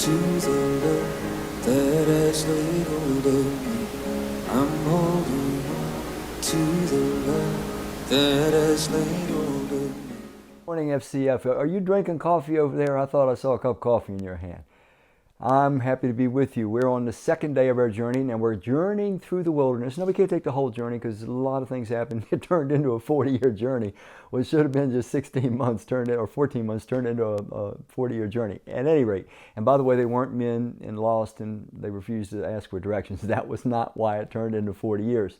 to the love that has laid hold of me. I'm holding on to the love that has laid hold of me. Morning, FCF. Are you drinking coffee over there? I thought I saw a cup of coffee in your hand. I'm happy to be with you. We're on the second day of our journey, and we're journeying through the wilderness. Now, we can't take the whole journey because a lot of things happened. It turned into a 40-year journey, which should have been just 16 months, or 14 months, turned into a 40-year journey. At any rate, and by the way, they weren't men and lost, and they refused to ask for directions. That was not why it turned into 40 years.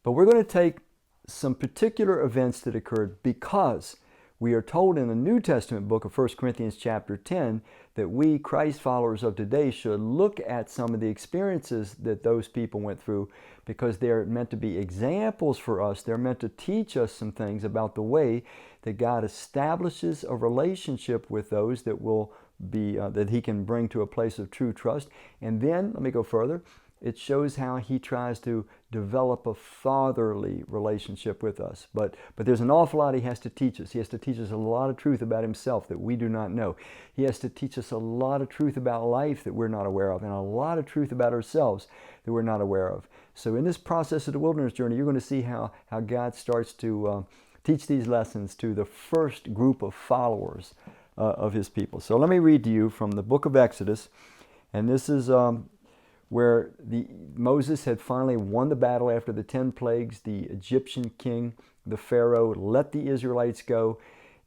But we're going to take some particular events that occurred because we are told in the New Testament book of 1 Corinthians chapter 10 that we, Christ followers of today, should look at some of the experiences that those people went through because they're meant to be examples for us. They're meant to teach us some things about the way that God establishes a relationship with those that will be that He can bring to a place of true trust. And then, let me go further, it shows how He tries to develop a fatherly relationship with us. But there's an awful lot He has to teach us. He has to teach us a lot of truth about Himself that we do not know. He has to teach us a lot of truth about life that we're not aware of, and a lot of truth about ourselves that we're not aware of. So in this process of the wilderness journey, you're going to see how God starts to teach these lessons to the first group of followers of His people. So let me read to you from the book of Exodus, and this is where Moses had finally won the battle after the 10 plagues. The Egyptian king, the Pharaoh, let the Israelites go.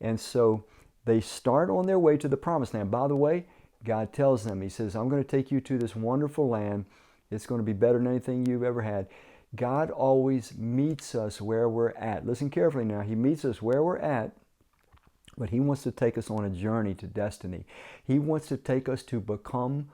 And so they start on their way to the promised land. By the way, God tells them, He says, I'm going to take you to this wonderful land. It's going to be better than anything you've ever had. God always meets us where we're at. Listen carefully now. He meets us where we're at, but He wants to take us on a journey to destiny. He wants to take us to become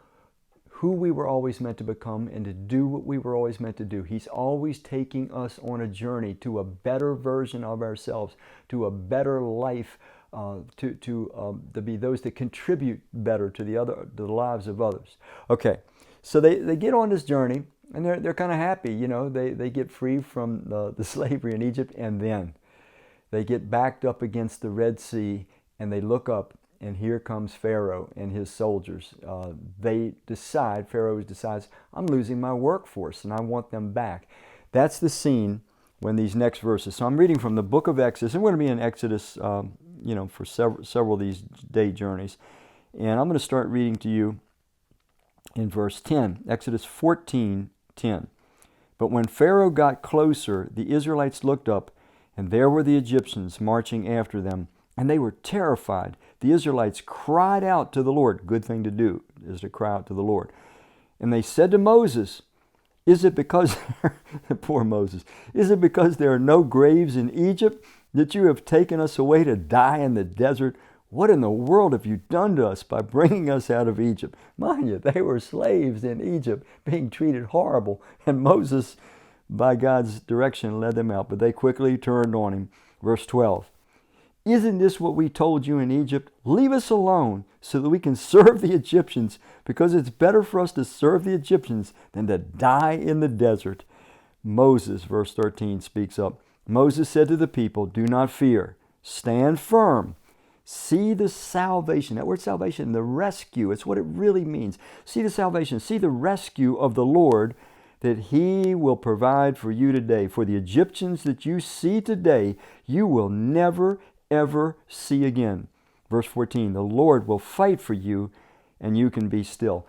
who we were always meant to become and to do what we were always meant to do. He's always taking us on a journey to a better version of ourselves, to a better life, to be those that contribute better to the lives of others. Okay, so they get on this journey and they're kind of happy. You know, they get free from the slavery in Egypt, and then they get backed up against the Red Sea and they look up. And here comes Pharaoh and his soldiers. Pharaoh decides, I'm losing my workforce and I want them back. That's the scene when these next verses. So I'm reading from the book of Exodus. I'm going to be in Exodus, for several of these day journeys. And I'm going to start reading to you in verse 10, Exodus 14:10. But when Pharaoh got closer, the Israelites looked up, and there were the Egyptians marching after them. And they were terrified. The Israelites cried out to the Lord. Good thing to do is to cry out to the Lord. And they said to Moses, is it because, poor Moses, is it because there are no graves in Egypt that you have taken us away to die in the desert? What in the world have you done to us by bringing us out of Egypt? Mind you, they were slaves in Egypt, being treated horrible. And Moses, by God's direction, led them out. But they quickly turned on him. Verse 12. Isn't this what we told you in Egypt? Leave us alone so that we can serve the Egyptians, because it's better for us to serve the Egyptians than to die in the desert. Moses, verse 13, speaks up. Moses said to the people, do not fear. Stand firm. See the salvation. That word salvation, the rescue, it's what it really means. See the salvation. See the rescue of the Lord that He will provide for you today. For the Egyptians that you see today, you will never ever see again. Verse 14, the Lord will fight for you and you can be still.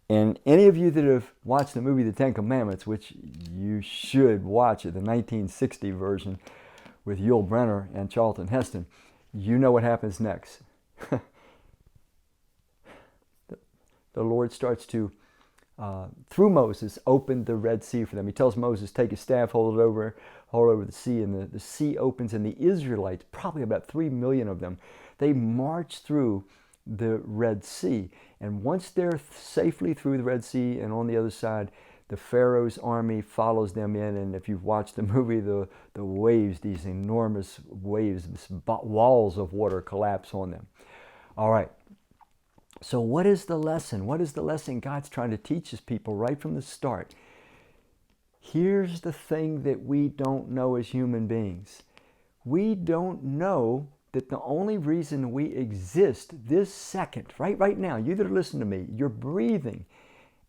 And any of you that have watched the movie The Ten Commandments, which you should watch it, the 1960 version with Yul Brynner and Charlton Heston, you know what happens next. The Lord starts to, through Moses, open the Red Sea for them. He tells Moses, take his staff, hold it over the sea, and the sea opens, and the Israelites, probably about 3 million of them, they march through the Red Sea. And once they're safely through the Red Sea and on the other side, the Pharaoh's army follows them in. And if you've watched the movie, the waves, these enormous waves, walls of water collapse on them. All right. So what is the lesson? What is the lesson God's trying to teach His people right from the start? Here's the thing that we don't know as human beings. We don't know that the only reason we exist this second, right now, you that are listening to me, you're breathing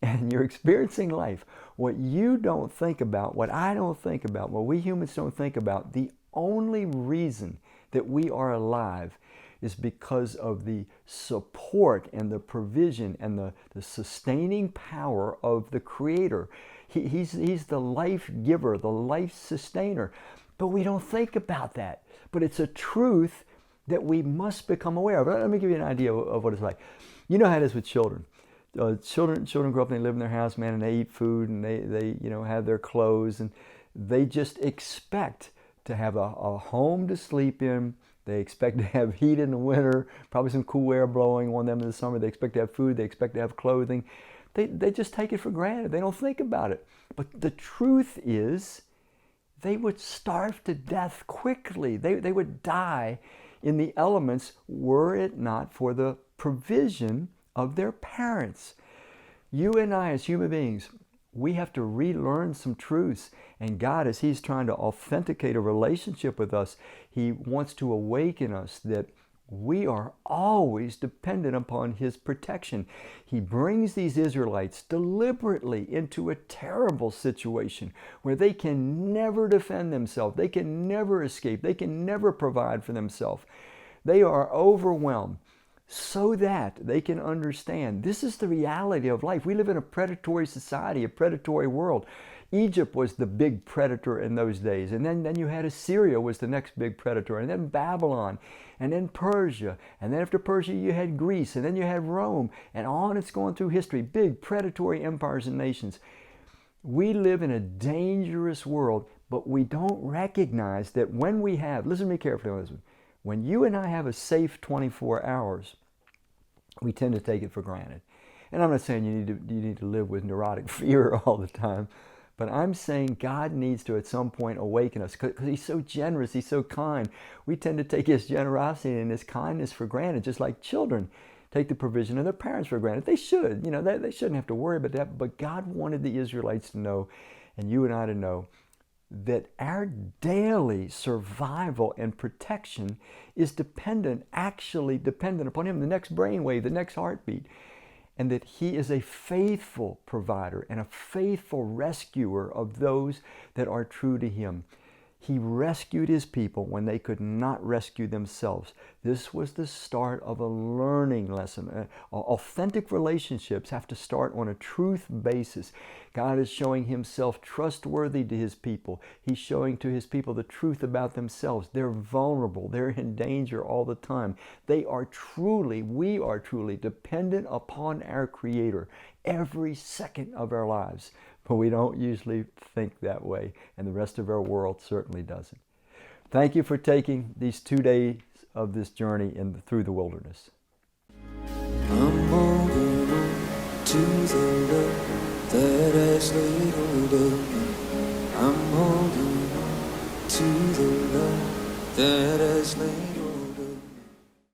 and you're experiencing life. What you don't think about, what I don't think about, what we humans don't think about, the only reason that we are alive is because of the support and the provision and the sustaining power of the Creator. He's the life giver, the life sustainer. But we don't think about that. But it's a truth that we must become aware of. Let me give you an idea of what it's like. You know how it is with children. Children grow up and they live in their house, man, and they eat food and they have their clothes, and they just expect to have a home to sleep in. They expect to have heat in the winter, probably some cool air blowing on them in the summer. They expect to have food. They expect to have clothing. They just take it for granted. They don't think about it. But the truth is, they would starve to death quickly. They would die in the elements were it not for the provision of their parents. You and I as human beings, we have to relearn some truths. And God, as He's trying to authenticate a relationship with us, He wants to awaken us that we are always dependent upon His protection. He brings these Israelites deliberately into a terrible situation where they can never defend themselves. They can never escape. They can never provide for themselves. They are overwhelmed so that they can understand this is the reality of life. We live in a predatory society, a predatory world. Egypt was the big predator in those days. And then you had Assyria was the next big predator. And then Babylon. And then Persia. And then after Persia you had Greece. And then you had Rome. And on it's going through history. Big predatory empires and nations. We live in a dangerous world, but we don't recognize that when we have, listen to me carefully on this one, when you and I have a safe 24 hours, we tend to take it for granted. And I'm not saying you need to live with neurotic fear all the time, but I'm saying God needs to at some point awaken us because He's so generous, He's so kind. We tend to take His generosity and His kindness for granted, just like children take the provision of their parents for granted. They should, they shouldn't have to worry about that, but God wanted the Israelites to know, and you and I to know, that our daily survival and protection is actually dependent upon Him, the next brainwave, the next heartbeat, and that He is a faithful provider and a faithful rescuer of those that are true to Him. He rescued His people when they could not rescue themselves. This was the start of a learning lesson. Authentic relationships have to start on a truth basis. God is showing Himself trustworthy to His people. He's showing to His people the truth about themselves. They're vulnerable. They're in danger all the time. We are truly dependent upon our Creator every second of our lives. But we don't usually think that way, and the rest of our world certainly doesn't. Thank you for taking these 2 days of this journey through the wilderness. I'm holding on to the love that has laid hold of me. I'm holding on to the love that has laid